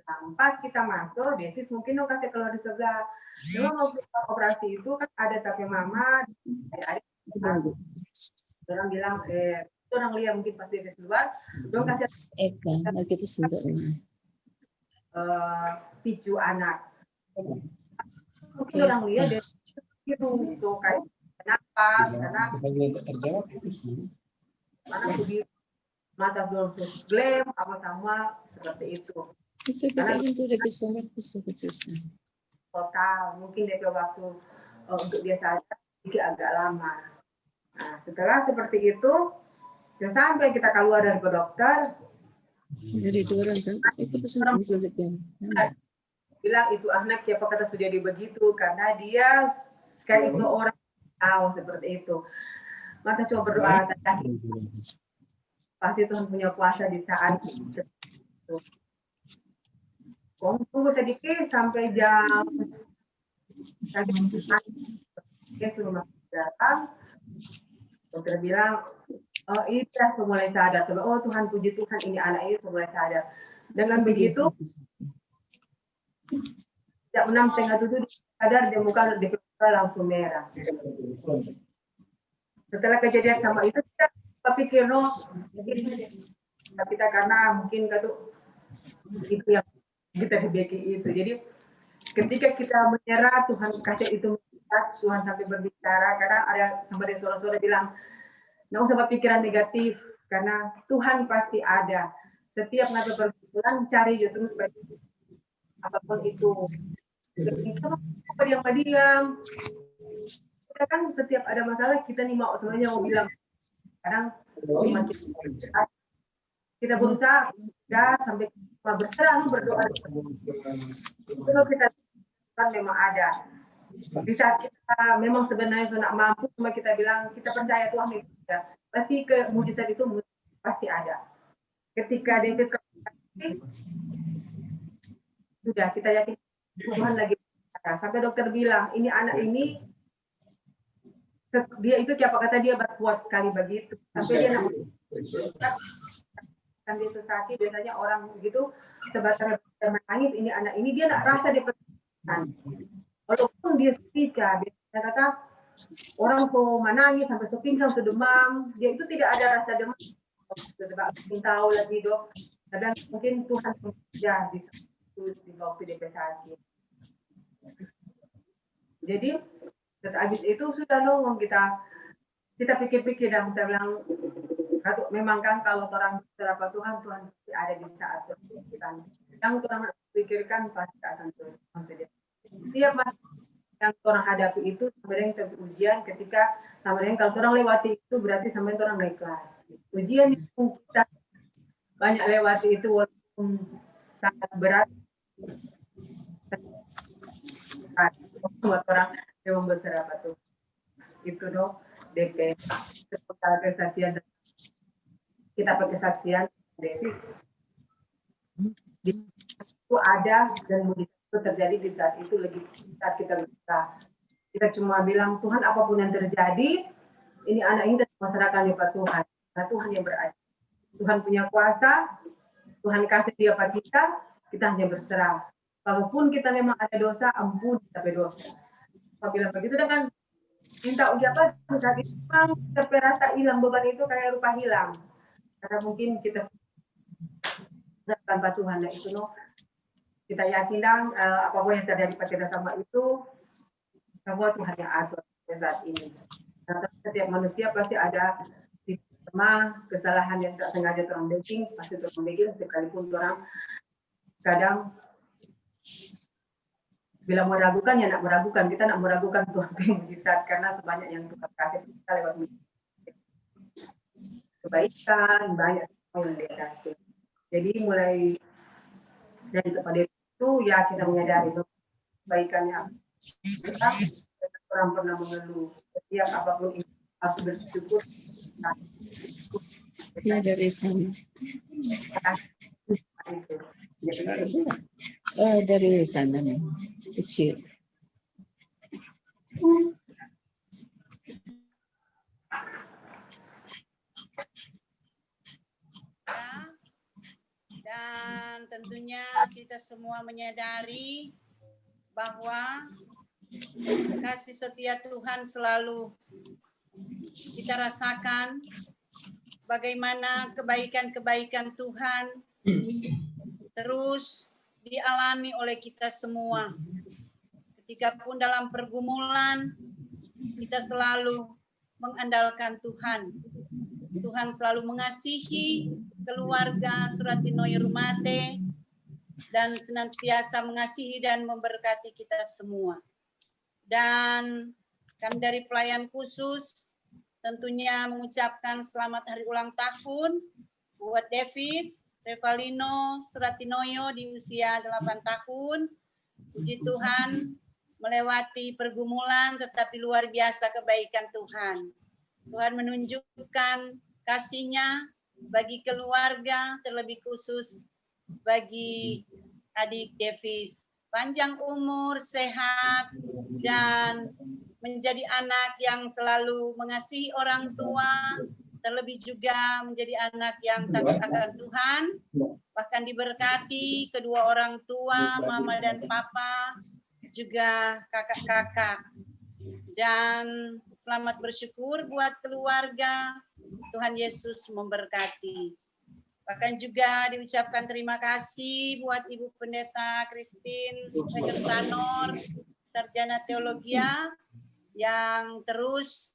Speaker 5: tempat kita masuk, Davis mungkin mau kasih keluar di sebelah. Memang mau operasi itu kan ada tapi mama, orang bilang, orang lihat mungkin pas Davis keluar, dong kasih
Speaker 2: kita sentuh
Speaker 5: picu anak. Mungkin orang lihat itu kayak kenapa karena mata belum glem sama seperti itu karena total mungkin dia waktu untuk dia saja agak lama. Nah setelah seperti itu sampai kita keluar dari dokter
Speaker 2: dari orang kan itu
Speaker 5: bilang itu anak siapa kata sudah jadi begitu karena dia kayak seorang tahu seperti itu. Maka coba berdoa pasti Tuhan punya kuasa di saat itu. Tunggu sedikit sampai jam dia suruh masuk datang. Dokter bilang, ini sudah mulai sadar. Tuhan puji Tuhan ini anak ini mulai sadar. Dengan begitu jam 6:30 sadar dia muka langsung merah. Setelah kejadian sama itu kita pikir kita karena mungkin itu yang kita dibeki itu. Jadi ketika kita menyerah Tuhan kasih itu Tuhan sampai berbicara karena ada sampai suara-suara bilang nggak usah berpikiran negatif karena Tuhan pasti ada. Setiap nanti berbulan cari terus apapun itu. Kita diam-diam. Kita kan setiap ada masalah kita nih mau sebenarnya mau bilang. Kadang kita berusaha sampai berserah berdoa. Kalau kita kan memang ada. Di saat kita memang sebenarnya tidak mampu, cuma kita bilang kita percaya Tuhan itu ada. Pasti mujizat itu pasti ada. Ketika David sudah kita yakin Tuhan lagi berbicara. Sampai dokter bilang ini anak ini dia itu siapa kata dia berkuat sekali begitu. Sampai dia kan dia sesaki, biasanya orang begitu sebatas menangis, ini anak ini dia nak rasa dia perhatikan. Walaupun dia setia, dia kata orang tuh menangis sampai pingsan, demam, dia itu tidak ada rasa demam. Mungkin tahu lagi dok, kadang mungkin Tuhan bekerja di waktu dia sakit. Jadi habis itu sudah nongol kita pikir-pikir dan kita bilang memang kan kalau orang berapa Tuhan pasti ada di saat kita yang orang pikirkan pasti akan terjadi. Setiap yang orang hadapi itu sebenarnya terujian ketika sebenarnya kalau orang lewati itu berarti sampai orang naik kelas. Ujian itu kita banyak lewati itu walaupun sangat berat. Buat orang yang membesar apa tuh itu dong DP kesaksian kita pakai kesaksian Devi itu ada dan itu terjadi di saat itu lagi saat kita kita cuma bilang Tuhan apapun yang terjadi ini anak ini dan masyarakat Pak Tuhan nah Tuhan yang beradil Tuhan punya kuasa Tuhan kasih dia pada kita hanya berserah kalaupun kita memang ada dosa ampun sampai dosa apabila begitu dengan minta ucapan sakit sampai rasa hilang beban itu kayak rupa hilang karena mungkin kita tanpa Tuhan nah itu kita yakin apapun yang terjadi pada kita sama itu semua Tuhan yang atur saat ini karena setiap manusia pasti ada sama kesalahan yang tak sengaja orang bikin pasti orang bikin sekalipun orang kadang bila meragukan ya nak meragukan kita nak meragukan Tuhan mujizat karena sebanyak yang Tuhan kasih kita lewat kebaikan banyak yang dia kasih jadi mulai dari kepada itu ya kita menyadari kebaikannya kita orang pernah mengeluh setiap apapun itu harus bersyukur
Speaker 2: Ya dari sana. Dari sana nih, kecil.
Speaker 3: Dan tentunya kita semua menyadari bahwa kasih setia Tuhan selalu kita rasakan bagaimana kebaikan-kebaikan Tuhan terus dialami oleh kita semua. Ketika pun dalam pergumulan, kita selalu mengandalkan Tuhan. Tuhan selalu mengasihi keluarga Suratinoyo Rumate dan senantiasa mengasihi dan memberkati kita semua. Dan kami dari pelayan khusus tentunya mengucapkan selamat hari ulang tahun buat Davis Revalino Suratinoyo di usia 8 tahun. Puji Tuhan melewati pergumulan tetapi luar biasa kebaikan Tuhan. Tuhan menunjukkan kasih-Nya bagi keluarga, terlebih khusus bagi adik Davis. Panjang umur, sehat, dan menjadi anak yang selalu mengasihi orang tua, terlebih juga menjadi anak yang takut akan Tuhan, bahkan diberkati kedua orang tua, mama dan papa, juga kakak-kakak. Dan selamat bersyukur buat keluarga, Tuhan Yesus memberkati. Bahkan juga diucapkan terima kasih buat Ibu Pendeta Christine Wegentanor, Sarjana Teologia, yang terus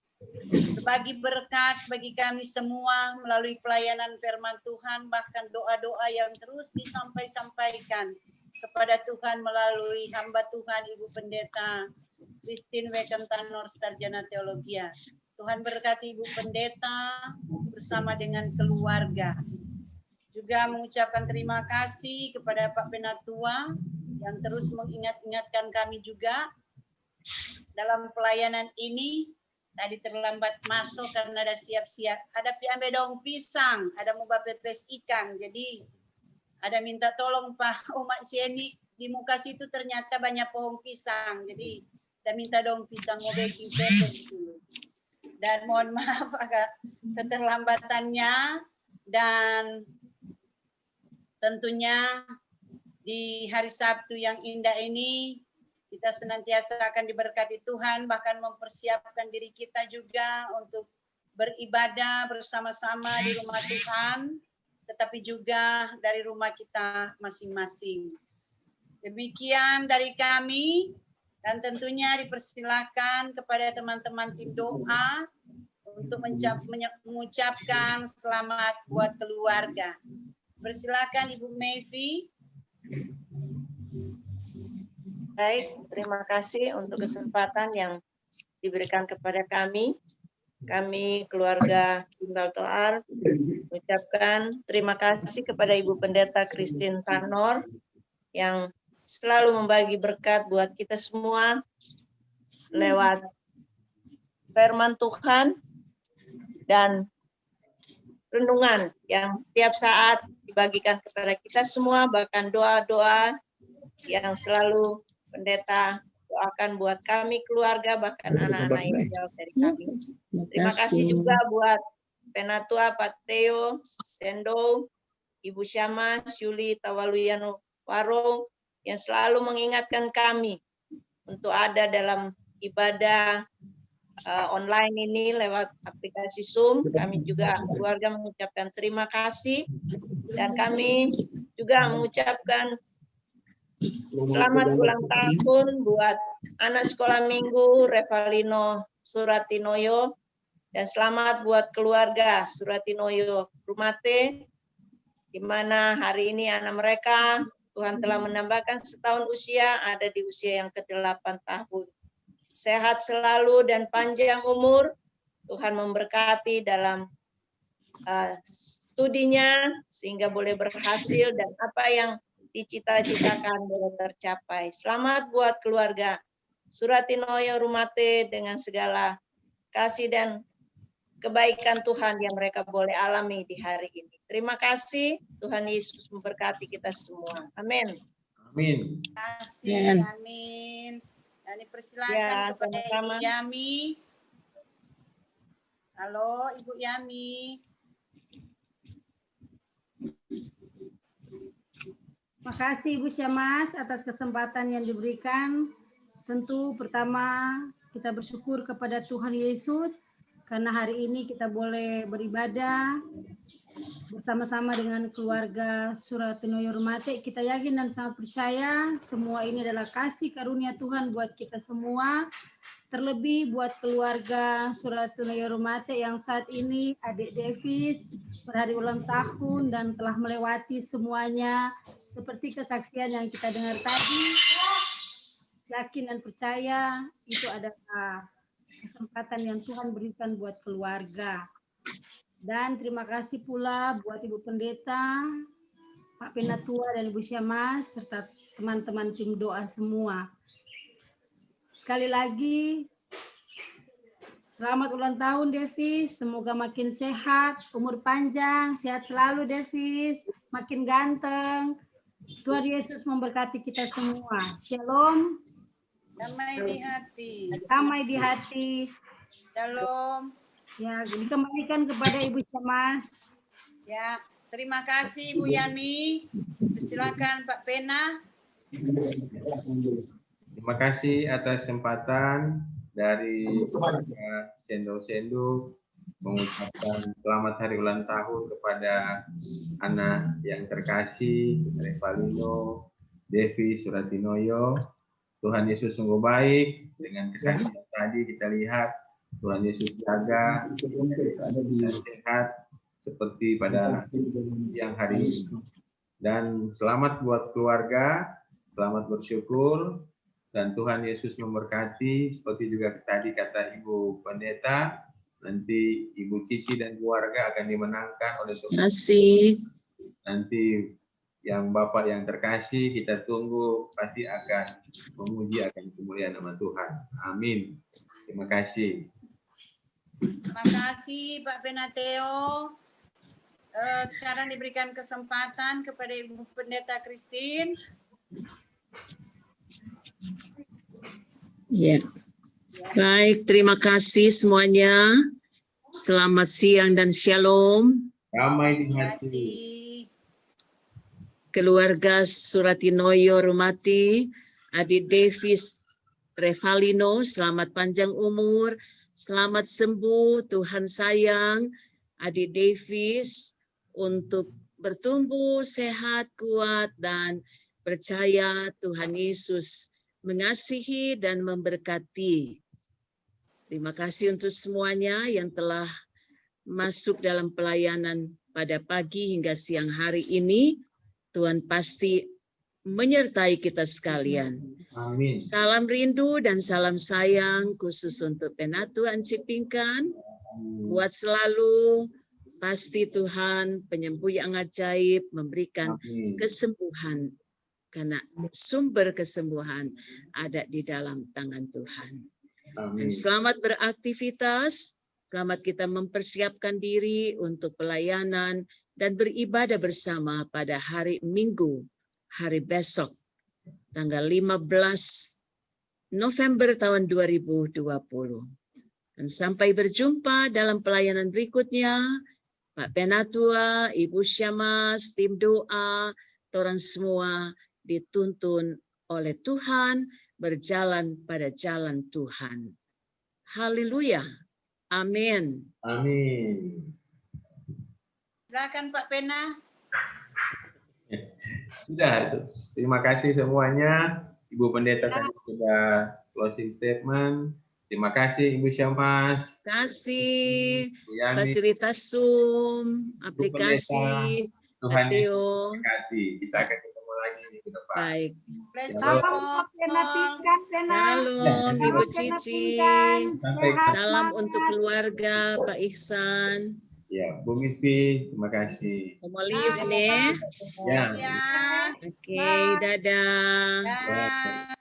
Speaker 3: berbagi berkat bagi kami semua melalui pelayanan firman Tuhan, bahkan doa-doa yang terus disampaikan kepada Tuhan melalui hamba Tuhan Ibu Pendeta Christine Wegentanor, Sarjana Teologia. Tuhan berkati Ibu Pendeta bersama dengan keluarga. Juga mengucapkan terima kasih kepada Pak Penatua yang terus mengingat-ingatkan kami juga dalam pelayanan ini. Tadi terlambat masuk karena ada siap-siap. Ada piambe daun pisang, ada mau pepes ikan. Jadi ada minta tolong Pak Umat Sieni di muka situ ternyata banyak pohon pisang. Jadi kita minta dong pisang mau baking pepes dulu. Dan mohon maaf agak keterlambatannya, dan tentunya di hari Sabtu yang indah ini kita senantiasa akan diberkati Tuhan, bahkan mempersiapkan diri kita juga untuk beribadah bersama-sama di rumah Tuhan, tetapi juga dari rumah kita masing-masing. Demikian dari kami, dan tentunya dipersilakan kepada teman-teman tim doa untuk mengucapkan selamat buat keluarga. Persilakan Ibu Mayvi.
Speaker 6: Baik, terima kasih untuk kesempatan yang diberikan kepada kami. Kami keluarga Kimbal Toar mengucapkan terima kasih kepada Ibu Pendeta Christine Tanor yang selalu membagi berkat buat kita semua lewat firman Tuhan dan renungan yang setiap saat dibagikan kepada kita semua, bahkan doa-doa yang selalu pendeta doakan buat kami keluarga, bahkan anak-anak yang jauh dari kami. Terima kasih juga buat Penatua Pak Theo Sendo, Ibu Syama Yuli Tawaluyano Warung yang selalu mengingatkan kami untuk ada dalam ibadah online ini lewat aplikasi Zoom. Kami juga keluarga mengucapkan terima kasih, dan kami juga mengucapkan selamat ulang tahun buat anak sekolah minggu Revalino Suratinoyo, dan selamat buat keluarga Suratinoyo Rumate, di mana hari ini anak mereka Tuhan telah menambahkan setahun usia, ada di usia yang ke-8 tahun. Sehat selalu dan panjang umur. Tuhan memberkati dalam studinya sehingga boleh berhasil dan apa yang dicita-citakan boleh tercapai. Selamat buat keluarga Suratinoyo Rumate dengan segala kasih dan kebaikan Tuhan yang mereka boleh alami di hari ini. Terima kasih. Tuhan Yesus memberkati kita semua. Amin.
Speaker 1: Amin.
Speaker 3: Terima kasih. Amin. Dan dipersilakan kepada Ibu Yami. Halo, Ibu Yami.
Speaker 4: Terima kasih Ibu Syamas atas kesempatan yang diberikan. Tentu pertama kita bersyukur kepada Tuhan Yesus karena hari ini kita boleh beribadah bersama-sama dengan keluarga Suratinoyo Rumate. Kita yakin dan sangat percaya semua ini adalah kasih karunia Tuhan buat kita semua. Terlebih buat keluarga Suratinoyo Rumate yang saat ini adik Davis berhari ulang tahun dan telah melewati semuanya seperti kesaksian yang kita dengar tadi. Yakin dan percaya itu adalah kesempatan yang Tuhan berikan buat keluarga. Dan terima kasih pula buat Ibu Pendeta, Pak Penatua dan Ibu Syamas, serta teman-teman tim doa semua. Sekali lagi, selamat ulang tahun Davis, semoga makin sehat, umur panjang, sehat selalu Davis, makin ganteng. Tuhan Yesus memberkati kita semua. Shalom.
Speaker 3: Damai di hati.
Speaker 4: Damai di hati.
Speaker 3: Shalom.
Speaker 4: Ya, dikembalikan kepada Ibu Syamas.
Speaker 3: Ya, terima kasih Bu Yami. Silakan Pak Pena.
Speaker 1: Terima kasih atas kesempatan dari Sendo-Sendo mengucapkan selamat hari ulang tahun kepada anak yang terkasih, Revalino, Devi Suratinoyo. Tuhan Yesus sungguh baik, dengan kesaksian tadi kita lihat Tuhan Yesus jaga dan sehat seperti pada siang hari ini. Dan selamat buat keluarga, selamat bersyukur, dan Tuhan Yesus memberkati. Seperti juga tadi kata Ibu Pendeta, nanti Ibu Cici dan keluarga akan dimenangkan oleh Tuhan. Nanti yang Bapak yang terkasih kita tunggu pasti akan memuji akan kemuliaan nama Tuhan. Amin. Terima kasih.
Speaker 3: Terima kasih Pak Penateo. Sekarang diberikan kesempatan kepada Ibu Pendeta Christine
Speaker 2: Ya. Baik, terima kasih semuanya. Selamat siang dan shalom.
Speaker 1: Damai di hati.
Speaker 2: Keluarga Suratinoyo Rumati, Adik Davis Revalino, selamat panjang umur, selamat sembuh, Tuhan sayang Adik Davis untuk bertumbuh sehat, kuat, dan percaya Tuhan Yesus mengasihi dan memberkati. Terima kasih untuk semuanya yang telah masuk dalam pelayanan pada pagi hingga siang hari ini. Tuhan pasti menyertai kita sekalian.
Speaker 1: Amin.
Speaker 2: Salam rindu dan salam sayang khusus untuk Penatu Ancipingkan. Kuat selalu, pasti Tuhan penyembuh yang ajaib memberikan kesembuhan. Karena sumber kesembuhan ada di dalam tangan Tuhan. Dan selamat beraktivitas, selamat kita mempersiapkan diri untuk pelayanan dan beribadah bersama pada hari Minggu, hari besok, tanggal 15 November tahun 2020. Dan sampai berjumpa dalam pelayanan berikutnya, Pak Penatua, Ibu Syamas, tim doa, orang semua dituntun oleh Tuhan, berjalan pada jalan Tuhan. Haleluya. Amin.
Speaker 1: Amin.
Speaker 3: Silakan Pak Pena.
Speaker 1: Sudah, terima kasih semuanya. Ibu Pendeta tadi sudah closing statement. Terima kasih Ibu Syamas.
Speaker 2: Terima kasih.
Speaker 1: Bu Yani,
Speaker 2: Fasilitas Zoom, aplikasi,
Speaker 1: Tuhan Yesus
Speaker 2: Ateo.
Speaker 1: memberkati. Kita akan ketemu lagi minggu depan.
Speaker 2: Baik.
Speaker 4: Salam Penapingkan,
Speaker 2: Shalom, Ibu Cici.
Speaker 1: Sampai
Speaker 2: Salam untuk keluarga, Pak Ihsan.
Speaker 1: ya, Bu Mitfi, terima kasih.
Speaker 2: Semua live nih.
Speaker 1: Ya.
Speaker 3: Ya.
Speaker 2: Oke, dadah.
Speaker 3: Ya.